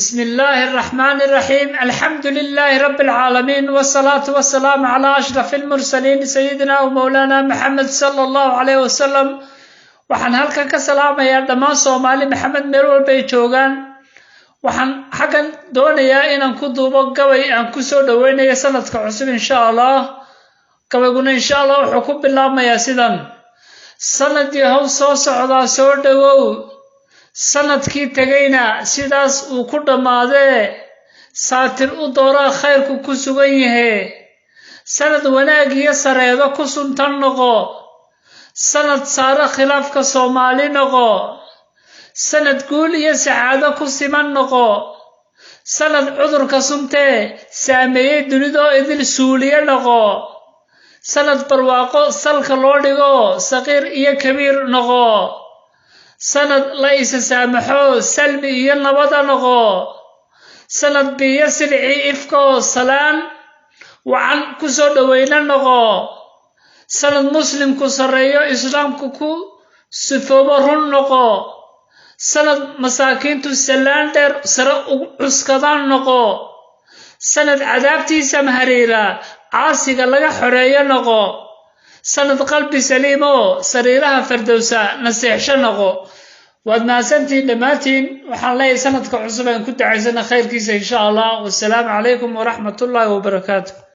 بسم الله الرحمن الرحيم الحمد لله رب العالمين والصلاة والسلام على أشرف المرسلين سيدنا ومولانا محمد صلى الله عليه وسلم waxaan halkan ka salaamayaa dhammaan Soomaali Maxamed meel walba ay joogaan waxaan xagan doonayaa inaan ku duubo gabay aan ku soo dhaweynayo sanadka cusub insha Allah gabayguna insha Allah wuxuu ku bilaabmayaa sidan sanadii haw soo socda soo dhawow sanadkii tagayna sidaas uu ku dhamaadee saatir u doora khayrku ku sugan yahay sanad wanaag iyo sareedo ku suntan noqo sanad saara khilaafka Soomaali noqo sanad guul iyo sacaado ku siman noqo sanad cudurka suntee saameeyay dunida idil suuliye noqo sanad barwaaqo salka loo dhigo saqiir iyo kabiir noqo sanad la isa saamaxo salmi iyo nabad noqo sanad biyo silci ifko salaan wacan ku soo dhaweyna noqo sanad muslimku sareeyo islaamku ku sifoobo run noqo sanad masaakiintu salaan dheer sare u cuskadaan noqo sanad cadaabtiisa mahariira caasiga laga xoreeyo noqo sanad qalbi saliimo sariiraha fardowsa nasiixsho noqo waad maasantiin dhammaantiin waxaan leeyahay sanadka cusub aan ku ducaysana khayrkiisa insha Allah wassalaamu calaykum wa rahmatullahi wa barakaatuh